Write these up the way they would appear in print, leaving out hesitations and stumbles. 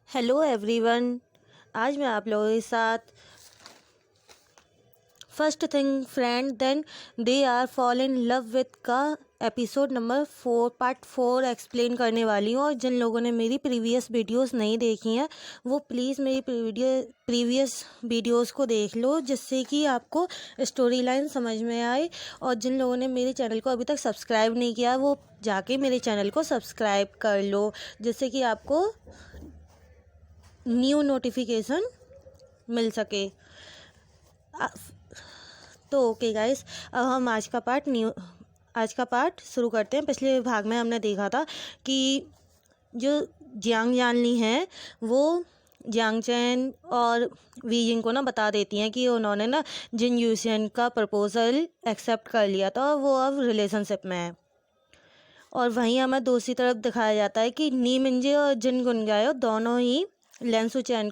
Hello everyone. आज मैं आप लोगों के साथ first thing friend then they are fall in love with का एपिसोड नंबर 4 पार्ट 4 एक्सप्लेन करने वाली हूँ। और जिन लोगों ने मेरी प्रीवियस वीडियोस नहीं देखी हैं वो प्लीज़ मेरी प्रीवियस वीडियोस को देख लो, जिससे कि आपको स्टोरी लाइन समझ में आए। और जिन लोगों ने मेरे चैनल को अभी तक सब्सक्राइब नहीं किया वो जाके मेरे चैनल को सब्सक्राइब कर लो, जिससे कि आपको न्यू नोटिफिकेशन मिल सके। तो ओके गाइस, अब हम आज का पार्ट शुरू करते हैं। पिछले भाग में हमने देखा था कि जो जियांग जानली हैं वो जियांग चैन और वी जिंग को ना बता देती हैं कि उन्होंने ना जिन यूसियन का प्रपोज़ल एक्सेप्ट कर लिया था, वो अब रिलेशनशिप में है। और वहीं हमें दूसरी तरफ दिखाया जाता है कि नी मिंजे और जिन गुनगायो दोनों ही लेंसू चैन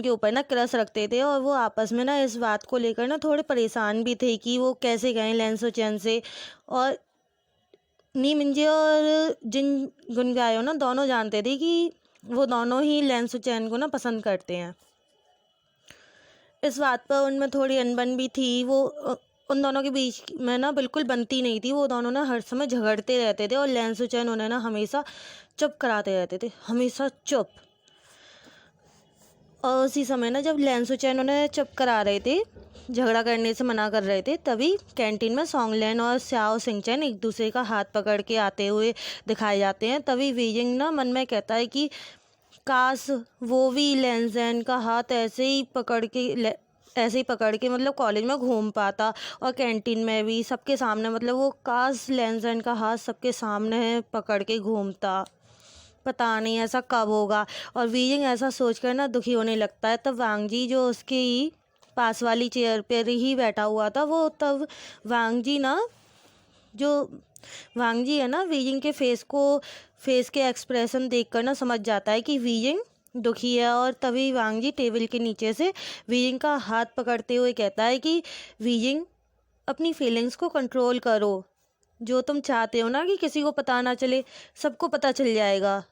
के ऊपर ना क्रश रखते थे, और वो आपस में ना इस बात को लेकर ना थोड़े परेशान भी थे कि वो कैसे गए लेंसू चैन से। और नी मिंजे और जिन गुनगायो ना दोनों जानते थे कि वो दोनों ही लेंसू चैन को ना पसंद करते हैं। इस बात पर उनमें थोड़ी अनबन भी थी। वो उन दोनों के बीच में ना बिल्कुल बनती नहीं थी। वो दोनों ना हर समय झगड़ते रहते थे और लेंसू चैन उन्हें ना हमेशा चुप कराते रहते थे, हमेशा चुप। और उसी समय ना जब लेंसू चैन उन्हें चुप करा रहे थे, झगड़ा करने से मना कर रहे थे, तभी कैंटीन में सोंगलेन और स्याओ सिंगचैन एक दूसरे का हाथ पकड़ के आते हुए दिखाए जाते हैं। तभी वीजिंग ना मन में कहता है कि काश वो भी लेंसैन का हाथ ऐसे ही पकड़ के मतलब कॉलेज में घूम पाता, और कैंटीन में भी सबके सामने, मतलब वो काश लेंसैन का हाथ सबके सामने पकड़ के घूमता। पता नहीं ऐसा कब होगा। और वीजिंग ऐसा सोचकर ना दुखी होने लगता है। तब वांग जी जो उसके ही पास वाली चेयर पर ही बैठा हुआ था, वो तब वांग जी है ना वीजिंग के फेस के एक्सप्रेशन देखकर ना समझ जाता है कि वीजिंग दुखी है। और तभी वांग जी टेबल के नीचे से वीजिंग का हाथ पकड़ते हुए कहता है कि वीजिंग, अपनी फीलिंग्स को कंट्रोल करो। जो तुम चाहते हो ना कि किसी को पता ना चले, सबको पता चल जाएगा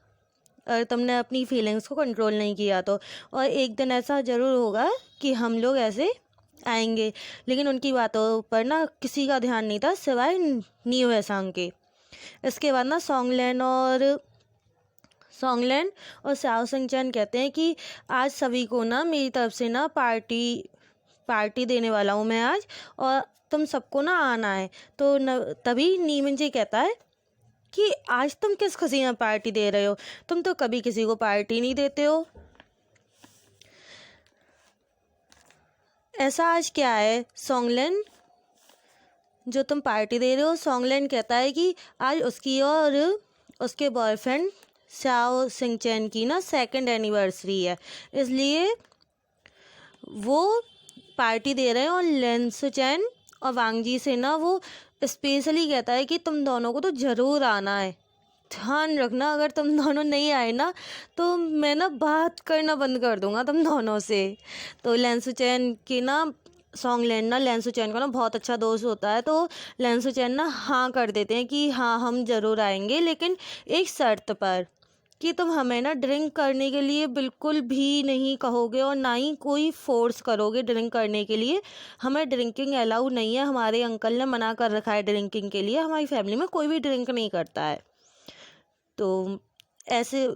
अगर तुमने अपनी फीलिंग्स को कंट्रोल नहीं किया तो। और एक दिन ऐसा ज़रूर होगा कि हम लोग ऐसे आएंगे। लेकिन उनकी बातों पर ना किसी का ध्यान नहीं था सिवाय न्यू एसांग के। इसके बाद ना सोंगलेन और स्याओ सिंगचैन कहते हैं कि आज सभी को ना मेरी तरफ से ना पार्टी देने वाला हूँ मैं आज, और तुम सबको ना आना है। तो तभी नी मिंजे कहता है कि आज तुम किस खुशी में पार्टी दे रहे हो, तुम तो कभी किसी को पार्टी नहीं देते हो। ऐसा आज क्या है सोंगलेन जो तुम पार्टी दे रहे हो? सोंगलेन कहता है कि आज उसकी और उसके बॉयफ्रेंड स्याओ सिंगचैन की ना 2nd एनिवर्सरी है, इसलिए वो पार्टी दे रहे हैं। और लेंसू चैन और वांग जी से ना वो स्पेशली कहता है कि तुम दोनों को तो ज़रूर आना है। ध्यान रखना, अगर तुम दोनों नहीं आए ना तो मैं ना बात करना बंद कर दूंगा तुम दोनों से। तो लेंसू चैन की ना सोंगलेन ना लेंसू चैन का ना बहुत अच्छा दोस्त होता है, तो लेंसू चैन ना हाँ कर देते हैं कि हाँ हम ज़रूर आएंगे, लेकिन एक शर्त पर कि तुम हमें ना ड्रिंक करने के लिए बिल्कुल भी नहीं कहोगे और ना ही कोई फोर्स करोगे ड्रिंक करने के लिए। हमें ड्रिंकिंग अलाउ नहीं है, हमारे अंकल ने मना कर रखा है ड्रिंकिंग के लिए। हमारी फैमिली में कोई भी ड्रिंक नहीं करता है। तो ऐसे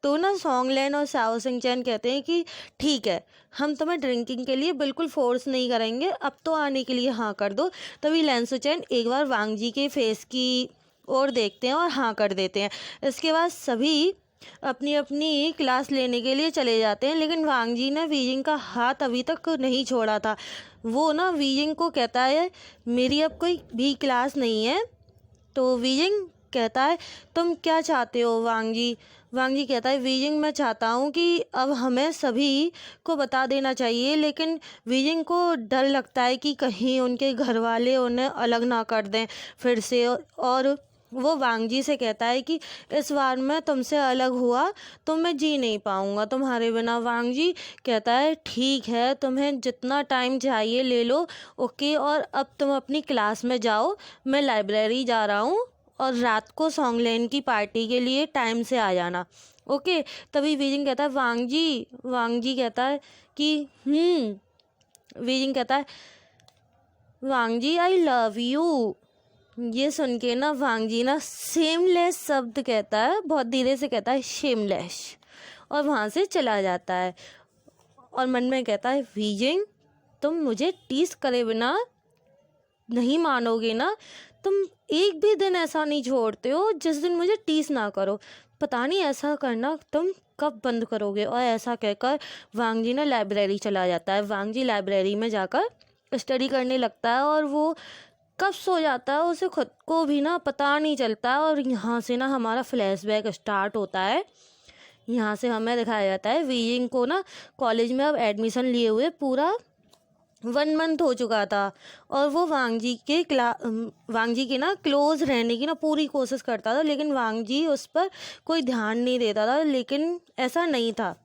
तो ना सोंगलेन और स्याओ सिंगचैन कहते हैं कि ठीक है, हम तुम्हें ड्रिंकिंग के लिए बिल्कुल फोर्स नहीं करेंगे, अब तो आने के लिए हाँ कर दो। तभी लेंसू चैन एक बार वांग जी के फेस की ओर देखते हैं और हाँ कर देते हैं। इसके बाद सभी अपनी अपनी क्लास लेने के लिए चले जाते हैं, लेकिन वांग जी ने वीजिंग का हाथ अभी तक नहीं छोड़ा था। वो ना वीजिंग को कहता है मेरी अब कोई भी क्लास नहीं है। तो वीजिंग कहता है तुम क्या चाहते हो वांग जी कहता है वीजिंग, मैं चाहता हूँ कि अब हमें सभी को बता देना चाहिए, लेकिन वीजिंग को डर लगता है कि कहीं उनके घर वाले उन्हें अलग ना कर दें फिर से। और वो वांग जी से कहता है कि इस बार मैं तुमसे अलग हुआ तो मैं जी नहीं पाऊँगा तुम्हारे बिना। वांग जी कहता है ठीक है, तुम्हें जितना टाइम चाहिए ले लो, ओके, और अब तुम अपनी क्लास में जाओ, मैं लाइब्रेरी जा रहा हूँ और रात को सोंगलेन की पार्टी के लिए टाइम से आ जाना। ओके। तभी वीजिंग कहता है वांग जी कहता है कि वीजिंग कहता है वांग जी आई लव यू। ये सुन के ना वांग जी ना शेमलेस शब्द कहता है, बहुत धीरे से कहता है शेमलेस, और वहाँ से चला जाता है। और मन में कहता है वीजिंग तुम मुझे टीस करे बिना नहीं मानोगे ना, तुम एक भी दिन ऐसा नहीं छोड़ते हो जिस दिन मुझे टीस ना करो, पता नहीं ऐसा करना तुम कब बंद करोगे। और ऐसा कहकर वांग जी ना लाइब्रेरी चला जाता है। वांग जी लाइब्रेरी में जाकर स्टडी करने लगता है और वो कब सो जाता है उसे खुद को भी ना पता नहीं चलता। और यहाँ से ना हमारा फ्लैशबैक स्टार्ट होता है। यहाँ से हमें दिखाया जाता है वीजिंग को ना कॉलेज में अब एडमिशन लिए हुए पूरा 1 मंथ हो चुका था, और वो वांग जी के ना क्लोज रहने की ना पूरी कोशिश करता था, लेकिन वांग जी उस पर कोई ध्यान नहीं देता था। लेकिन ऐसा नहीं था,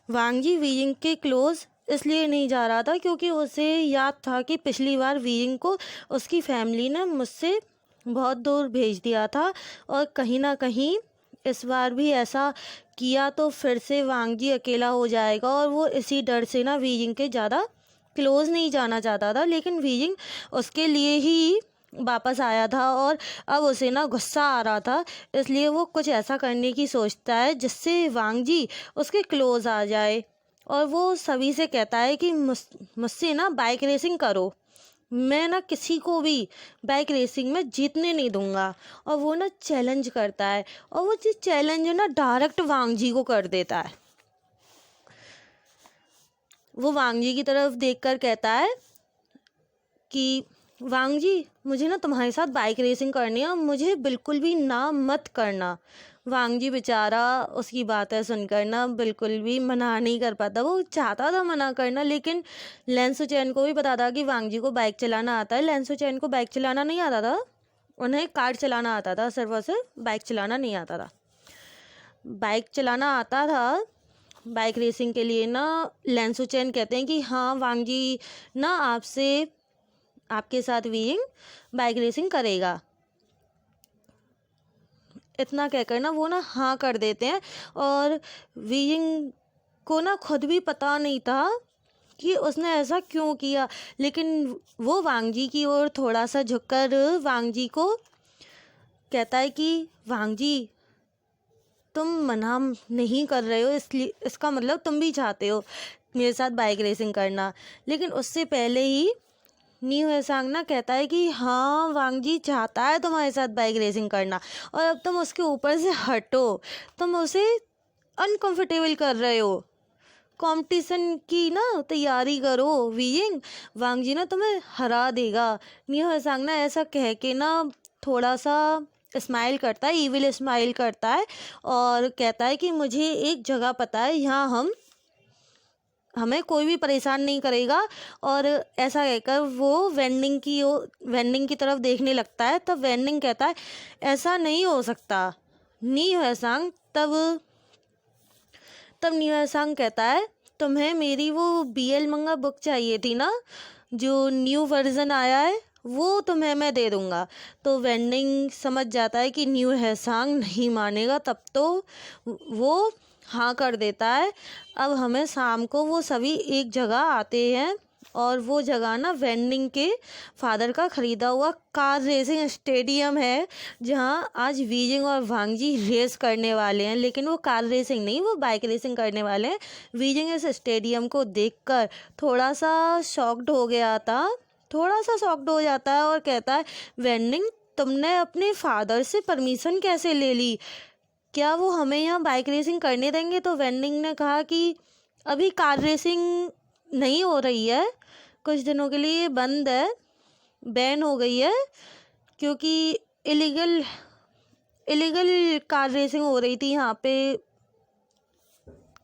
वांग जी वीजिंग के क्लोज इसलिए नहीं जा रहा था क्योंकि उसे याद था कि पिछली बार वीजिंग को उसकी फैमिली ने मुझसे बहुत दूर भेज दिया था, और कहीं ना कहीं इस बार भी ऐसा किया तो फिर से वांग जी अकेला हो जाएगा। और वो इसी डर से ना वीजिंग के ज़्यादा क्लोज नहीं जाना चाहता था। लेकिन वीजिंग उसके लिए ही वापस आया था और अब उसे ना गुस्सा आ रहा था, इसलिए वो कुछ ऐसा करने की सोचता है जिससे वांग जी उसके क्लोज आ जाए। और वो सभी से कहता है कि मुझसे ना बाइक रेसिंग करो, मैं ना किसी को भी बाइक रेसिंग में जीतने नहीं दूंगा। और वो ना चैलेंज करता है, और वो जो चैलेंज है ना डायरेक्ट वांग जी को कर देता है। वो वांग जी की तरफ देखकर कहता है कि वांग जी मुझे ना तुम्हारे साथ बाइक रेसिंग करनी है, मुझे बिल्कुल भी ना मत करना। वांग जी बेचारा उसकी बातें सुनकर ना बिल्कुल भी मना नहीं कर पाता। वो चाहता था मना करना, लेकिन लेंसो चैन को भी पता था कि वांग जी को बाइक चलाना आता है। लेंसो चैन को बाइक चलाना नहीं आता था, उन्हें कार चलाना आता था, सिर्फ उसे बाइक चलाना नहीं आता था। बाइक चलाना आता था बाइक रेसिंग के लिए ना लेंसो चैन कहते हैं कि हाँ वांग जी ना आपके साथ वीजिंग बाइक रेसिंग करेगा। इतना कहकर ना वो ना हाँ कर देते हैं, और वीजिंग को ना खुद भी पता नहीं था कि उसने ऐसा क्यों किया। लेकिन वो वांग जी की ओर थोड़ा सा झुककर वांग जी को कहता है कि वांग जी तुम मना नहीं कर रहे हो, इसलिए इसका मतलब तुम भी चाहते हो मेरे साथ बाइक रेसिंग करना। लेकिन उससे पहले ही न्यू हेसांग ना कहता है कि हाँ वांग जी चाहता है तुम्हारे साथ बाइक रेसिंग करना, और अब तुम उसके ऊपर से हटो, तुम उसे अनकंफर्टेबल कर रहे हो, कंपटीशन की ना तैयारी करो वीजिंग, वांग जी ना तुम्हें हरा देगा। न्यू हेसांग ना ऐसा कह के ना थोड़ा सा स्माइल करता है, इविल स्माइल करता है, और कहता है कि मुझे एक जगह पता है, यहाँ हमें कोई भी परेशान नहीं करेगा। और ऐसा कहकर वो वेंडिंग की तरफ देखने लगता है। तब वेंडिंग कहता है ऐसा नहीं हो सकता नी हेसांग। तब नी हेसांग कहता है तुम्हें मेरी वो BL मंगा बुक चाहिए थी ना, जो न्यू वर्जन आया है, वो तुम्हें मैं दे दूँगा। तो वेंडिंग समझ जाता है कि न्यू हेसांग नहीं मानेगा, तब तो वो हाँ कर देता है। अब हमें शाम को वो सभी एक जगह आते हैं, और वो जगह ना वेंडिंग के फादर का ख़रीदा हुआ कार रेसिंग स्टेडियम है, जहाँ आज वीजिंग और वांग जी रेस करने वाले हैं। लेकिन वो कार रेसिंग नहीं, वो बाइक रेसिंग करने वाले हैं। वीजिंग इस स्टेडियम को देखकर थोड़ा सा शॉक्ड हो जाता है और कहता है वेंडिंग तुमने अपने फादर से परमिशन कैसे ले ली, क्या वो हमें यहाँ बाइक रेसिंग करने देंगे। तो वेंडिंग ने कहा कि अभी कार रेसिंग नहीं हो रही है, कुछ दिनों के लिए बंद है, बैन हो गई है, क्योंकि इलीगल कार रेसिंग हो रही थी यहाँ पे।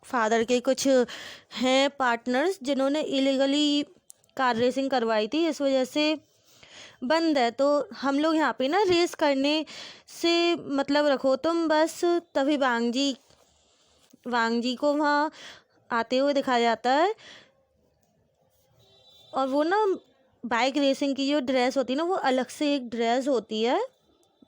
फादर के कुछ हैं पार्टनर्स जिन्होंने इलीगली कार रेसिंग करवाई थी, इस वजह से बंद है। तो हम लोग यहाँ पे ना रेस करने से मतलब रखो तुम बस। तभी वांग जी को वहाँ आते हुए दिखाया जाता है, और वो ना बाइक रेसिंग की जो ड्रेस होती है ना, वो अलग से एक ड्रेस होती है,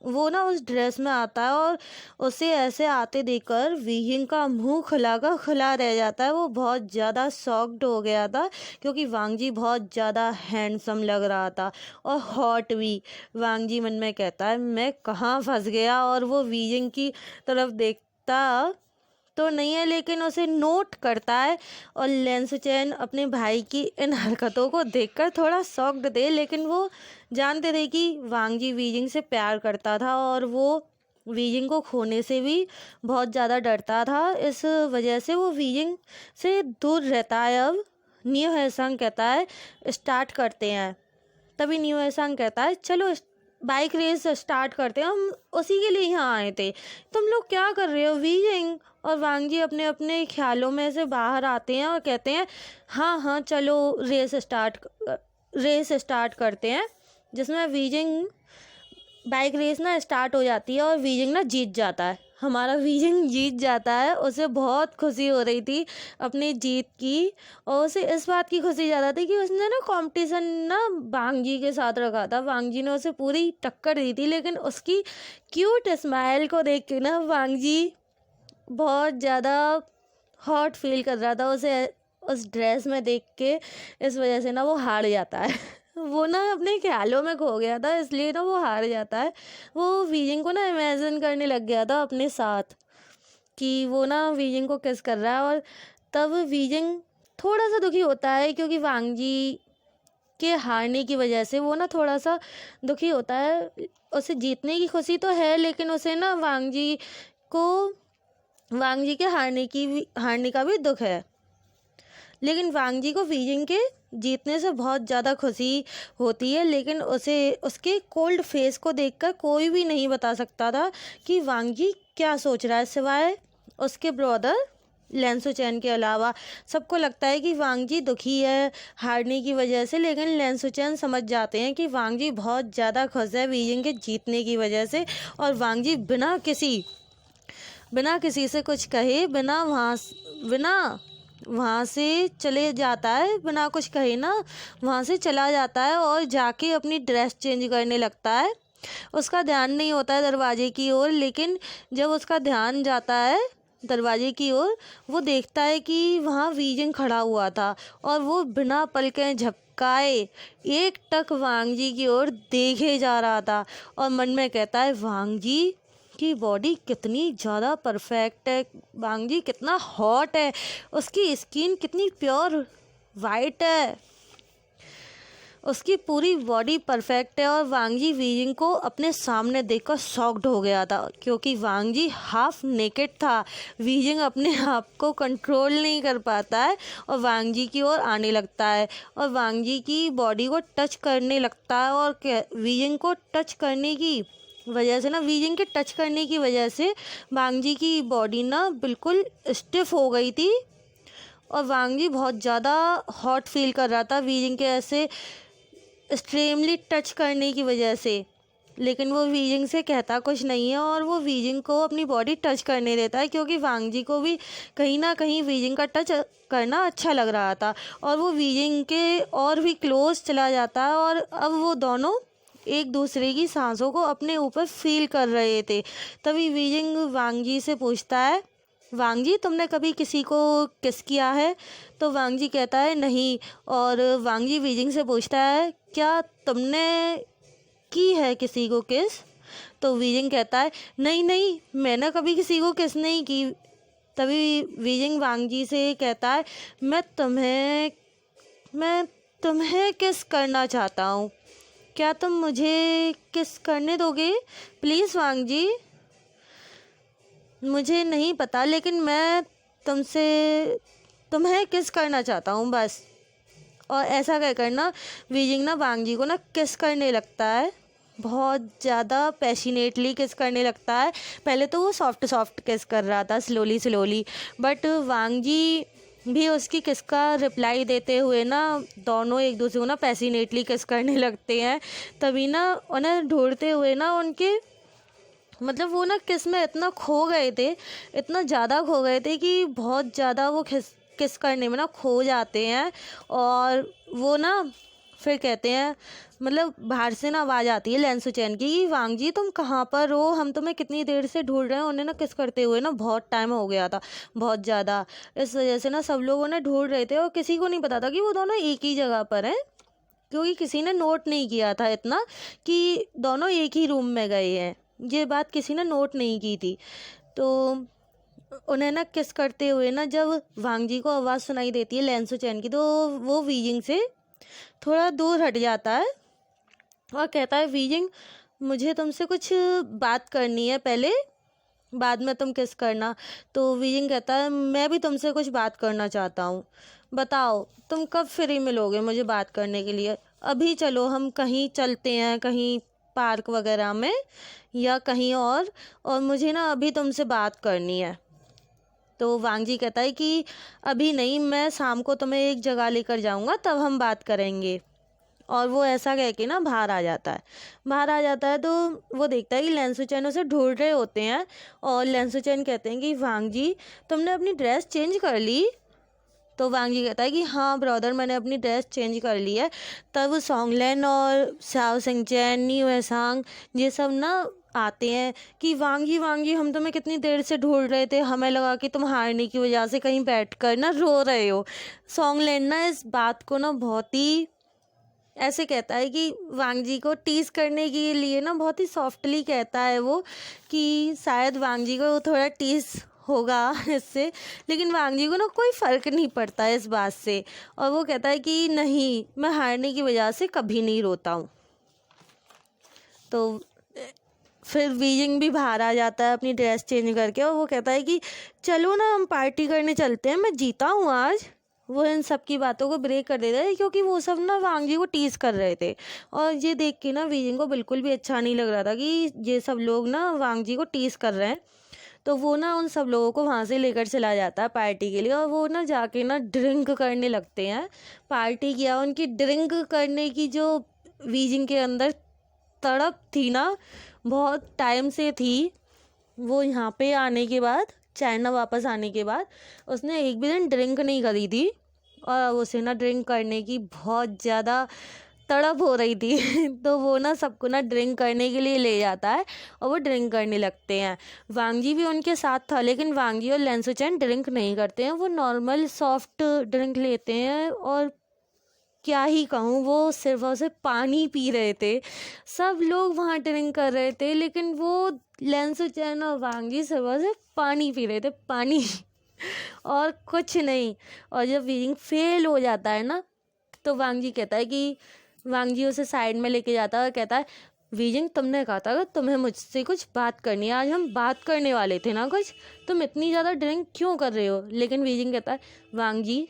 वो ना उस ड्रेस में आता है और उसे ऐसे आते देखकर वीहिंग का मुंह खुला का खुला रह जाता है। वो बहुत ज़्यादा शॉक्ड हो गया था क्योंकि वांग जी बहुत ज़्यादा हैंडसम लग रहा था और हॉट भी। वांग जी मन में कहता है मैं कहाँ फंस गया, और वो वीहिंग की तरफ देखता तो नहीं है लेकिन उसे नोट करता है। और लैंसचैन अपने भाई की इन हरकतों को देखकर थोड़ा शॉक्ड थे, लेकिन वो जानते थे कि वांग जी वीजिंग से प्यार करता था और वो वीजिंग को खोने से भी बहुत ज़्यादा डरता था। इस वजह से वो वीजिंग से दूर रहता है। अब न्यू हैसंग कहता है स्टार्ट करते हैं। तभी न्यू हैसंग कहता है चलो बाइक रेस स्टार्ट करते हैं, हम उसी के लिए यहाँ आए थे, तुम लोग क्या कर रहे हो वीजिंग। और वांग जी अपने अपने ख्यालों में से बाहर आते हैं और कहते हैं हाँ हाँ चलो रेस स्टार्ट करते हैं, जिसमें वीजिंग बाइक रेस ना स्टार्ट हो जाती है और वीजिंग ना जीत जाता है। हमारा वीजिंग जीत जाता है। उसे बहुत खुशी हो रही थी अपनी जीत की, और उसे इस बात की खुशी ज़्यादा थी कि उसने ना कंपटीशन ना वांग जी के साथ रखा था। वांग जी ने उसे पूरी टक्कर दी थी, लेकिन उसकी क्यूट स्माइल को देख के ना वांग जी बहुत ज़्यादा हॉट फील कर रहा था उसे उस ड्रेस में देख के। इस वजह से ना वो हार जाता है। वो ना अपने ख्यालों में खो गया था, इसलिए ना वो हार जाता है। वो वीजिंग को ना इमेजिन करने लग गया था अपने साथ कि वो ना वीजिंग को किस कर रहा है। और तब वीजिंग थोड़ा सा दुखी होता है क्योंकि वांग जी के हारने की वजह से वो ना थोड़ा सा दुखी होता है। उसे जीतने की खुशी तो है, लेकिन उसे ना वांग जी के हारने का भी दुख है। लेकिन वांग जी को वीजिंग के जीतने से बहुत ज़्यादा खुशी होती है, लेकिन उसे उसके कोल्ड फेस को देखकर कोई भी नहीं बता सकता था कि वांग जी क्या सोच रहा है, सिवाय उसके ब्रदर लैंसोचैन के अलावा। सबको लगता है कि वांग जी दुखी है हारने की वजह से, लेकिन लैंसोचैन समझ जाते हैं कि वांग जी बहुत ज़्यादा खुश है वीजिंग के जीतने की वजह से। और वांग जी बिना किसी से कुछ कहे बिना वहाँ से चले जाता है, बिना कुछ कहे ना वहाँ से चला जाता है और जाके अपनी ड्रेस चेंज करने लगता है। उसका ध्यान नहीं होता है दरवाजे की ओर, लेकिन जब उसका ध्यान जाता है दरवाजे की ओर, वो देखता है कि वहाँ वीजिंग खड़ा हुआ था और वो बिना पलकें झपकाए एकटक वांग जी की ओर देखे जा रहा था। और मन में कहता है वांग जी की बॉडी कितनी ज़्यादा परफेक्ट है, वांग जी कितना हॉट है, उसकी स्किन कितनी प्योर वाइट है, उसकी पूरी बॉडी परफेक्ट है। और वांग जी वीजिंग को अपने सामने देखकर शॉक्ड हो गया था क्योंकि वांग जी हाफ नेकेड था। वीजिंग अपने आप को कंट्रोल नहीं कर पाता है और वांग जी की ओर आने लगता है और वांग जी की बॉडी को टच करने लगता है। और वीजिंग को टच करने की वजह से ना वीजिंग के टच करने की वजह से वांग जी की बॉडी ना बिल्कुल स्टिफ हो गई थी और वांग जी बहुत ज़्यादा हॉट फील कर रहा था वीजिंग के ऐसे एक्सट्रीमली टच करने की वजह से। लेकिन वो वीजिंग से कहता कुछ नहीं है और वो वीजिंग को अपनी बॉडी टच करने देता है क्योंकि वांग जी को भी कहीं ना कहीं वीजिंग का टच करना अच्छा लग रहा था। और वो वीजिंग के और भी क्लोज चला जाता है और अब वो दोनों एक दूसरे की सांसों को अपने ऊपर फील कर रहे थे। तभी वीजिंग वांग जी से पूछता है वांग जी तुमने कभी किसी को किस किया है। तो वांग जी कहता है नहीं। और वांग जी वीजिंग से पूछता है क्या तुमने की है किसी को किस। तो वीजिंग कहता है नहीं मैंने कभी किसी को किस नहीं की। तभी वीजिंग वांग जी से कहता है मैं तुम्हें किस करना चाहता हूँ, क्या तुम मुझे किस करने दोगे प्लीज़ वांग जी। मुझे नहीं पता लेकिन मैं तुम्हें किस करना चाहता हूँ बस। और ऐसा कहकर ना वीजिंग ना वांग जी को ना किस करने लगता है, बहुत ज़्यादा पैशनेटली किस करने लगता है। पहले तो वो सॉफ्ट किस कर रहा था स्लोली, बट वांग जी भी उसकी किस का रिप्लाई देते हुए ना दोनों एक दूसरे को ना पैशनेटली किस करने लगते हैं। तभी ना उन्हें ढूंढते हुए ना उनके मतलब वो ना किस में इतना खो गए थे, इतना ज़्यादा खो गए थे कि बहुत ज़्यादा वो किस करने में ना खो जाते हैं। और वो ना फिर कहते हैं, मतलब बाहर से ना आवाज़ आती है लेंसुचैन की कि वांग जी तुम कहाँ पर हो, हम तुम्हें कितनी देर से ढूंढ रहे हैं। उन्हें ना किस करते हुए ना बहुत टाइम हो गया था, बहुत ज़्यादा। इस वजह से ना सब लोग उन्हें ढूंढ रहे थे और किसी को नहीं पता था कि वो दोनों एक ही जगह पर हैं, क्योंकि किसी ने नोट नहीं किया था इतना कि दोनों एक ही रूम में गए हैं। ये बात किसी ने नोट नहीं की थी। तो उन्हें ना किस करते हुए ना जब वांग जी को आवाज़ सुनाई देती है लेंसुचैन की, तो वो वीजिंग से थोड़ा दूर हट जाता है और कहता है, वीजिंग मुझे तुमसे कुछ बात करनी है पहले, बाद में तुम किस करना। तो वीजिंग कहता है, मैं भी तुमसे कुछ बात करना चाहता हूँ, बताओ तुम कब फ्री मिलोगे मुझे बात करने के लिए। अभी चलो हम कहीं चलते हैं, कहीं पार्क वगैरह में या कहीं और मुझे ना अभी तुमसे बात करनी है। तो वांग जी कहता है कि अभी नहीं, मैं शाम को तुम्हें एक जगह लेकर जाऊंगा, तब हम बात करेंगे। और वो ऐसा कह के ना बाहर आ जाता है। बाहर आ जाता है तो वो देखता है कि लेंसुचैन उसे ढूंढ रहे होते हैं और लेंसुचैन कहते हैं कि वांग जी तुमने अपनी ड्रेस चेंज कर ली। तो वांग जी कहता है कि हाँ ब्रदर, मैंने अपनी ड्रेस चेंज कर ली है। तब सॉन्गलैन और शाओ सिंचैन, न्यू एसांग ये सब ना आते हैं कि वांग जी हम तुम्हें कितनी देर से ढूंढ रहे थे, हमें लगा कि तुम हारने की वजह से कहीं बैठकर ना रो रहे हो। सॉन्गलैन ना इस बात को ना बहुत ही ऐसे कहता है कि वांग जी को टीज करने के लिए ना बहुत ही सॉफ्टली कहता है वो, कि शायद वांग जी को थोड़ा टीज होगा इससे, लेकिन वांग जी को ना कोई फ़र्क नहीं पड़ता है इस बात से। और वो कहता है कि नहीं, मैं हारने की वजह से कभी नहीं रोता हूँ। तो फिर वीजिंग भी बाहर आ जाता है अपनी ड्रेस चेंज करके और वो कहता है कि चलो ना हम पार्टी करने चलते हैं, मैं जीता हूँ आज। वो इन सब की बातों को ब्रेक कर देता है क्योंकि वो सब ना वांग जी को टीज कर रहे थे। और ये देख के ना वीजिंग को बिल्कुल भी अच्छा नहीं लग रहा था कि ये सब लोग ना वांग जी को टीज कर रहे हैं। तो वो ना उन सब लोगों को वहाँ से लेकर चला जाता है पार्टी के लिए और वो ना जाके ना ड्रिंक करने लगते हैं। पार्टी किया, उनकी ड्रिंक करने की जो वीजिंग के अंदर तड़प थी ना, बहुत टाइम से थी। वो यहाँ पे आने के बाद, चाइना वापस आने के बाद उसने एक भी दिन ड्रिंक नहीं करी थी और उसे ना ड्रिंक करने की बहुत ज़्यादा तड़प हो रही थी तो वो ना सबको ना ड्रिंक करने के लिए ले जाता है और वो ड्रिंक करने लगते हैं। वांग जी भी उनके साथ था, लेकिन वांग जी और लेंसुचैन ड्रिंक नहीं करते हैं, वो नॉर्मल सॉफ्ट ड्रिंक लेते हैं। और क्या ही कहूँ, वो सिर्फ और सिर्फ पानी पी रहे थे। सब लोग वहाँ ड्रिंक कर रहे थे, लेकिन वो लेंसुचैन और वांग जी सिर्फ और सिर्फ पानी पी रहे थे, पानी और कुछ नहीं। और जब वीजिंग फेल हो जाता है ना, तो वांग जी कहता है कि वांग जी उसे साइड में लेके जाता है और कहता है, वीजिंग तुमने कहा था तुम्हें मुझसे कुछ बात करनी है, आज हम बात करने वाले थे ना कुछ, तुम इतनी ज़्यादा ड्रिंक क्यों कर रहे हो। लेकिन वीजिंग कहता है, वांग जी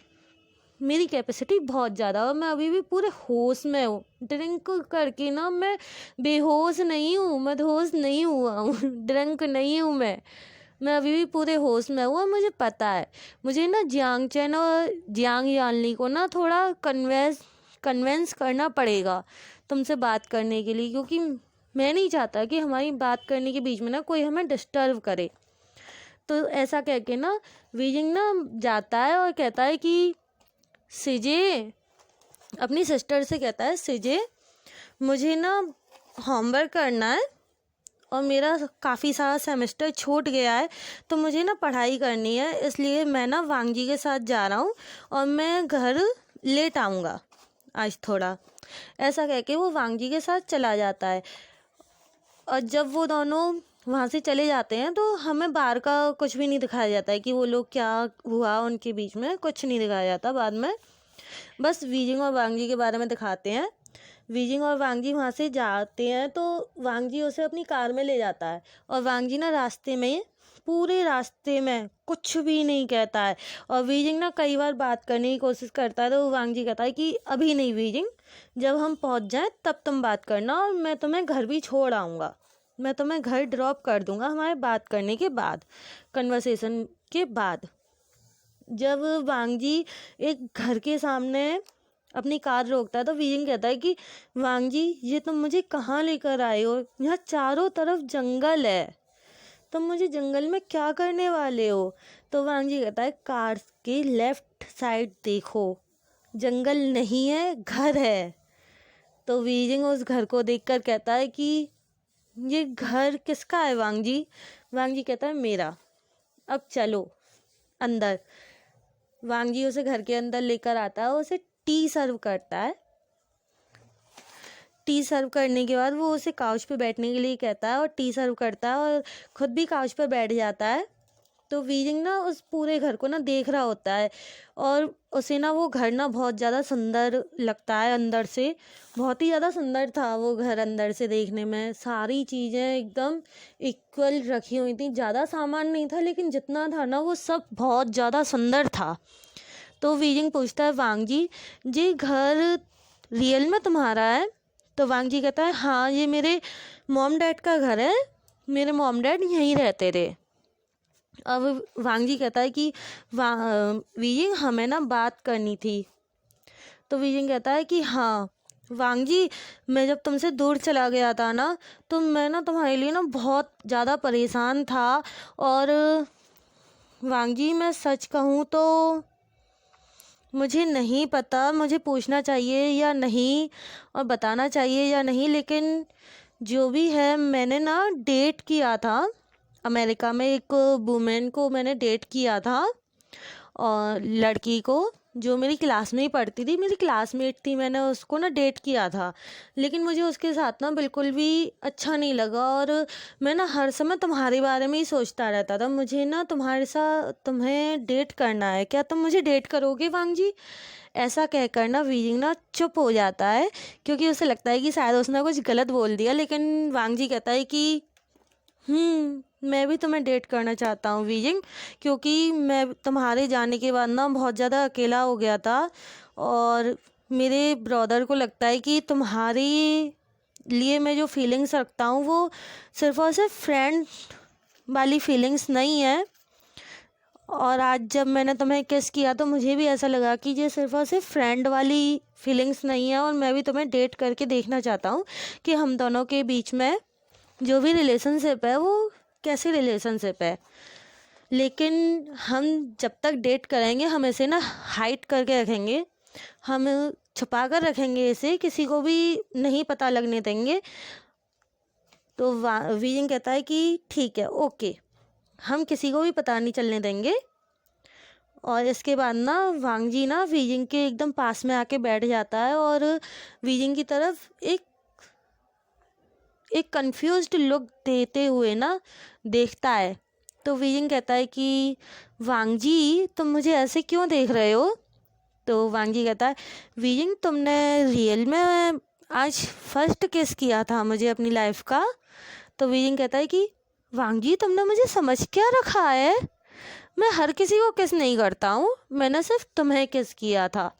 मेरी कैपेसिटी बहुत ज़्यादा और मैं अभी भी पूरे होश में हूँ, ड्रिंक करके ना मैं बेहोश नहीं हूँ, मदहोश नहीं हुआ हूँ ड्रिंक नहीं हूँ मैं अभी भी पूरे होश में हूँ। और मुझे पता है, मुझे ना जियांग चैन और जियांग यानली को ना थोड़ा कन्वेंस करना पड़ेगा तुमसे बात करने के लिए, क्योंकि मैं नहीं चाहता कि हमारी बात करने के बीच में ना कोई हमें डिस्टर्ब करे। तो ऐसा कह के ना वीजिंग ना जाता है और कहता है कि सिजे, अपनी सिस्टर से कहता है, सिजे मुझे ना होमवर्क करना है और मेरा काफ़ी सारा सेमेस्टर छूट गया है, तो मुझे ना पढ़ाई करनी है, इसलिए मैं ना वांग जी के साथ जा रहा हूँ और मैं घर लेट आऊँगा आज थोड़ा। ऐसा कह के वो वांग जी के साथ चला जाता है। और जब वो दोनों वहाँ से चले जाते हैं तो हमें बाहर का कुछ भी नहीं दिखाया जाता है कि वो लोग क्या हुआ उनके बीच में, कुछ नहीं दिखाया जाता। बाद में बस वीजिंग और वांग जी के बारे में दिखाते हैं। वीजिंग और वांग जी वहाँ से जाते हैं तो वांग जी उसे अपनी कार में ले जाता है और वांग जी ना रास्ते में, पूरे रास्ते में कुछ भी नहीं कहता है। और वीजिंग ना कई बार बात करने की कोशिश करता है तो वांग जी कहता है कि अभी नहीं वीजिंग, जब हम पहुँच जाएं तब तुम बात करना और मैं तुम्हें घर भी छोड़ आऊँगा, मैं तुम्हें घर ड्रॉप कर दूँगा हमारे बात करने के बाद, कन्वर्सेशन के बाद। जब वांग जी एक घर के सामने अपनी कार रोकता है तो वीजिंग कहता है कि वांग जी ये तुम मुझे कहाँ लेकर आए हो, यहाँ चारों तरफ जंगल है, तुम मुझे जंगल में क्या करने वाले हो। तो वांग जी कहता है, कार के लेफ्ट साइड देखो, जंगल नहीं है घर है। तो वीजिंग उस घर को देखकर कहता है कि ये घर किसका है वांग जी। वांग जी कहता है मेरा, अब चलो अंदर। वांग जी उसे घर के अंदर लेकर आता है, उसे टी सर्व करता है। टी सर्व करने के बाद वो उसे काउच पे बैठने के लिए कहता है और टी सर्व करता है और खुद भी काउच पर बैठ जाता है। तो वीजिंग ना उस पूरे घर को ना देख रहा होता है और उसे ना वो घर ना बहुत ज़्यादा सुंदर लगता है अंदर से। बहुत ही ज़्यादा सुंदर था वो घर अंदर से देखने में। सारी चीज़ें एकदम इक्वल रखी हुई थी, ज़्यादा सामान नहीं था लेकिन जितना था ना वो सब बहुत ज़्यादा सुंदर था। तो वीजिंग पूछता है वांग जी घर रियल में तुम्हारा है? तो वांग जी कहता है हाँ, ये मेरे मॉम डैड का घर है, मेरे मॉम डैड यहीं रहते थे। अब वांग जी कहता है कि वीजिंग हमें ना बात करनी थी। तो वीजिंग कहता है कि हाँ वांग जी, मैं जब तुमसे दूर चला गया था ना तो मैं ना तुम्हारे लिए ना बहुत ज़्यादा परेशान था। और वांग जी मैं सच कहूँ तो मुझे नहीं पता मुझे पूछना चाहिए या नहीं और बताना चाहिए या नहीं, लेकिन जो भी है मैंने ना डेट किया था अमेरिका में। एक वुमेन को मैंने डेट किया था और लड़की को जो मेरी क्लास में ही पढ़ती थी, मेरी क्लासमेट थी, मैंने उसको ना डेट किया था। लेकिन मुझे उसके साथ ना बिल्कुल भी अच्छा नहीं लगा और मैं ना हर समय तुम्हारे बारे में ही सोचता रहता था। मुझे ना तुम्हारे साथ तुम्हें डेट करना है, क्या तुम मुझे डेट करोगे वांग जी? ऐसा कहकर ना वीजिंग ना चुप हो जाता है क्योंकि उसे लगता है कि शायद उसने कुछ गलत बोल दिया। लेकिन वांग जी कहता है कि मैं भी तुम्हें डेट करना चाहता हूँ वीजिंग, क्योंकि मैं तुम्हारे जाने के बाद ना बहुत ज़्यादा अकेला हो गया था और मेरे ब्रदर को लगता है कि तुम्हारे लिए मैं जो फीलिंग्स रखता हूँ वो सिर्फ और सिर्फ फ्रेंड वाली फीलिंग्स नहीं है। और आज जब मैंने तुम्हें किस किया तो मुझे भी ऐसा लगा कि ये सिर्फ और सिर्फ फ्रेंड वाली फीलिंग्स नहीं है और मैं भी तुम्हें डेट करके देखना चाहता हूँ कि हम दोनों के बीच में जो भी रिलेशनशिप है वो कैसी रिलेशनशिप है। लेकिन हम जब तक डेट करेंगे हम इसे ना हाइड करके रखेंगे, हम छुपा कर रखेंगे, इसे किसी को भी नहीं पता लगने देंगे। तो वीजिंग कहता है कि ठीक है, ओके, हम किसी को भी पता नहीं चलने देंगे। और इसके बाद ना वांग जी ना वीजिंग के एकदम पास में आके बैठ जाता है और वीजिंग की तरफ एक कंफ्यूज्ड लुक देते हुए ना देखता है। तो वीजिंग कहता है कि वांग जी तुम मुझे ऐसे क्यों देख रहे हो? तो वांग जी कहता है वीजिंग तुमने रियल में आज फर्स्ट किस किया था मुझे अपनी लाइफ का? तो वीजिंग कहता है कि वांग जी तुमने मुझे समझ क्या रखा है? मैं हर किसी को किस नहीं करता हूँ, मैंने सिर्फ तुम्हें किस किया था,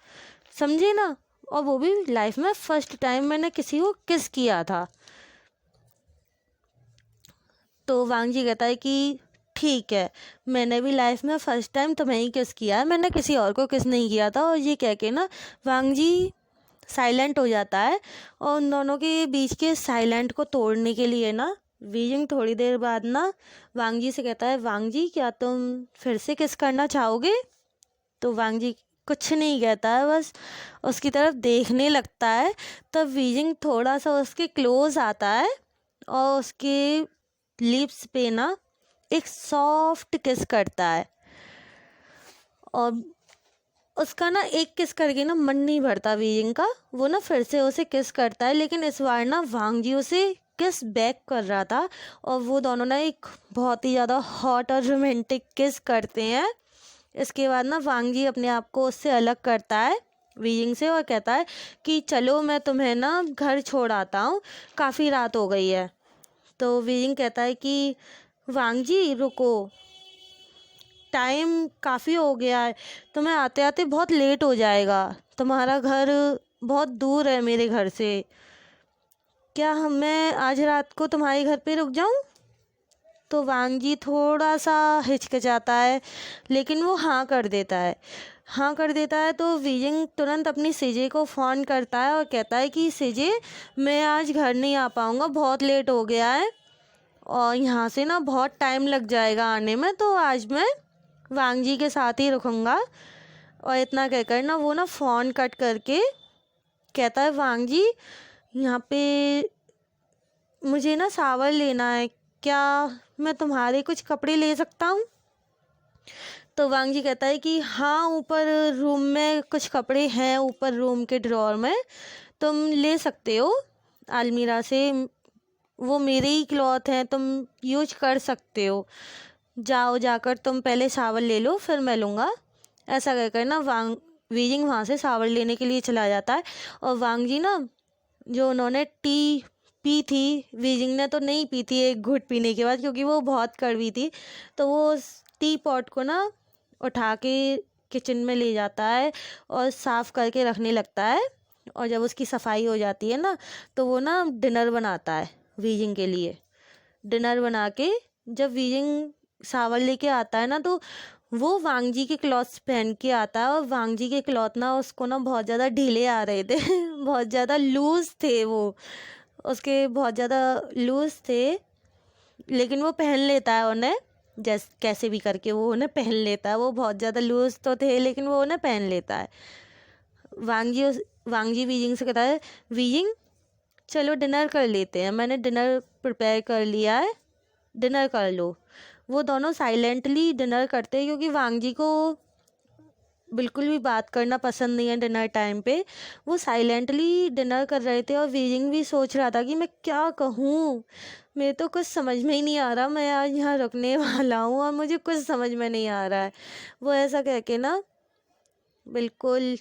समझे ना? और वो भी लाइफ में फर्स्ट टाइम मैंने किसी को किस किया था। तो वांग जी कहता है कि ठीक है, मैंने भी लाइफ में फ़र्स्ट टाइम तुम्हें ही किस किया है, मैंने किसी और को किस नहीं किया था। और ये कह के ना वांग जी साइलेंट हो जाता है और उन दोनों के बीच के साइलेंट को तोड़ने के लिए ना वीजिंग थोड़ी देर बाद ना वांग जी से कहता है वांग जी क्या तुम फिर से किस करना चाहोगे? तो वांग जी कुछ नहीं कहता है, बस उसकी तरफ देखने लगता है। तब वीजिंग थोड़ा सा उसके क्लोज आता है और उसके लिप्स पे ना एक सॉफ्ट किस करता है। और उसका ना एक किस करके ना मन नहीं भरता वीजिंग का, वो ना फिर से उसे किस करता है। लेकिन इस बार ना वांग जी उसे किस बैक कर रहा था और वो दोनों ना एक बहुत ही ज़्यादा हॉट और रोमांटिक किस करते हैं। इसके बाद ना वांग जी अपने आप को उससे अलग करता है वीजिंग से और कहता है कि चलो मैं तुम्हें ना घर छोड़ आता हूँ, काफ़ी रात हो गई है। तो वीजिंग कहता है कि वांग जी रुको, टाइम काफ़ी हो गया है, तुम्हें आते आते बहुत लेट हो जाएगा, तुम्हारा घर बहुत दूर है मेरे घर से, क्या मैं आज रात को तुम्हारे घर पे रुक जाऊं? तो वांग जी थोड़ा सा हिचकिचाता है लेकिन वो हाँ कर देता है। हाँ कर देता है तो वीजिंग तुरंत अपनी सीजे को फ़ोन करता है और कहता है कि सीजे मैं आज घर नहीं आ पाऊँगा, बहुत लेट हो गया है और यहाँ से ना बहुत टाइम लग जाएगा आने में, तो आज मैं वांग जी के साथ ही रुकूंगा। और इतना कहकर ना वो ना फ़ोन कट करके कहता है वांग जी यहाँ पे मुझे ना शावर लेना है, क्या मैं तुम्हारे कुछ कपड़े ले सकता हूँ? तो वांग जी कहता है कि हाँ, ऊपर रूम में कुछ कपड़े हैं, ऊपर रूम के ड्रॉर में, तुम ले सकते हो अलमीरा से, वो मेरे ही क्लॉथ हैं, तुम यूज कर सकते हो, जाओ जाकर तुम पहले शावर ले लो फिर मैं लूँगा। ऐसा कहकर ना वीजिंग वहाँ से शावर लेने के लिए चला जाता है। और वांग जी ना, जो उन्होंने टी पी थी, वीजिंग ने तो नहीं पी थी एक घूंट पीने के बाद, क्योंकि वो बहुत कड़वी थी, तो वो उस टी पॉट को ना उठा के किचन में ले जाता है और साफ़ करके रखने लगता है। और जब उसकी सफाई हो जाती है ना, तो वो ना डिनर बनाता है वीजिंग के लिए। डिनर बना के जब वीजिंग शावर लेके आता है ना, तो वो वांग जी के क्लॉथ्स पहन के आता है। और वांग जी के क्लॉथ ना उसको ना बहुत ज़्यादा ढीले आ रहे थे बहुत ज़्यादा लूज़ थे, वो उसके बहुत ज़्यादा लूज़ थे, लेकिन वो पहन लेता है उन्हें, कैसे भी करके वो उन्हें पहन लेता है। वो बहुत ज़्यादा लूज़ तो थे, लेकिन वो उन्हें पहन लेता है। वांग जी वीजिंग से कहता है, वीजिंग चलो डिनर कर लेते हैं, मैंने डिनर प्रिपेयर कर लिया है, डिनर कर लो। वो दोनों साइलेंटली डिनर करते हैं, क्योंकि वांग जी को बिल्कुल भी बात करना पसंद नहीं है डिनर टाइम पे। वो साइलेंटली डिनर कर रहे थे और वीजिंग भी सोच रहा था कि मैं क्या कहूँ, मेरे तो कुछ समझ में ही नहीं आ रहा, मैं आज यहाँ रुकने वाला हूँ और मुझे कुछ समझ में नहीं आ रहा है। वो ऐसा कह के ना बिल्कुल,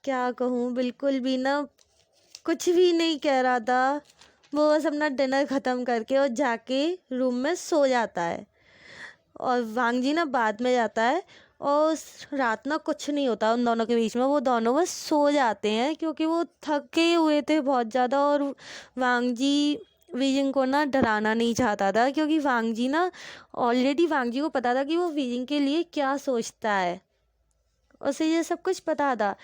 क्या कहूँ, बिल्कुल भी ना कुछ भी नहीं कह रहा था। वो बस अपना डिनर ख़त्म करके और जाके रूम में सो जाता है। और वांग जी ना बाद में जाता है, और उस रात ना कुछ नहीं होता उन दोनों के बीच में, वो दोनों बस सो जाते हैं, क्योंकि वो थके हुए थे बहुत ज़्यादा। और वांग जी वीजिंग को ना डराना नहीं चाहता था, क्योंकि वांग जी ना ऑलरेडी वांग जी को पता था कि वो वीजिंग के लिए क्या सोचता है, उसे ये सब कुछ पता था।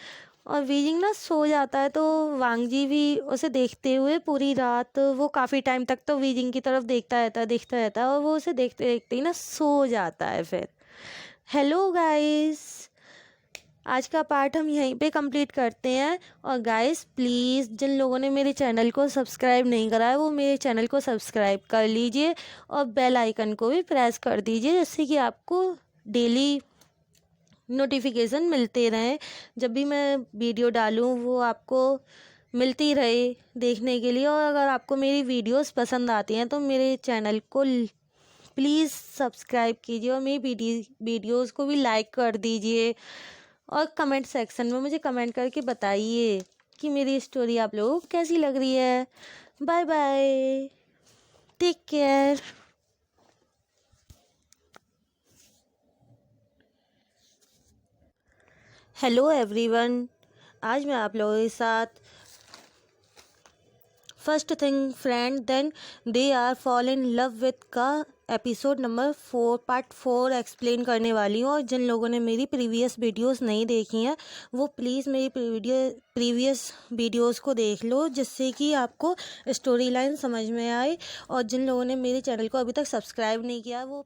और वीजिंग ना सो जाता है, तो वांग जी भी उसे देखते हुए पूरी रात, वो काफ़ी टाइम तक तो वीजिंग की तरफ देखता रहता है, और वो उसे देखते देखते ही ना सो जाता है फिर। हेलो गाइस, आज का पार्ट हम यहीं पे कंप्लीट करते हैं। और गाइस प्लीज़, जिन लोगों ने मेरे चैनल को सब्सक्राइब नहीं करा है, वो मेरे चैनल को सब्सक्राइब कर लीजिए और बेल आइकन को भी प्रेस कर दीजिए, जिससे कि आपको डेली नोटिफिकेशन मिलते रहें। जब भी मैं वीडियो डालूँ वो आपको मिलती रहे देखने के लिए। और अगर आपको मेरी वीडियोस पसंद आती हैं तो मेरे चैनल को प्लीज़ सब्सक्राइब कीजिए और मेरी वीडियोस को भी लाइक कर दीजिए। और कमेंट सेक्शन में मुझे कमेंट करके बताइए कि मेरी स्टोरी आप लोगों को कैसी लग रही है। Bye bye, take care. Hello everyone, आज मैं आप लोगों के साथ first thing friend then they are fall in love with का एपिसोड नंबर 4 पार्ट 4 एक्सप्लेन करने वाली हूँ। और जिन लोगों ने मेरी प्रीवियस वीडियोस नहीं देखी हैं, वो प्लीज़ मेरी प्रीवियस वीडियोस को देख लो, जिससे कि आपको स्टोरी लाइन समझ में आए। और जिन लोगों ने मेरे चैनल को अभी तक सब्सक्राइब नहीं किया, वो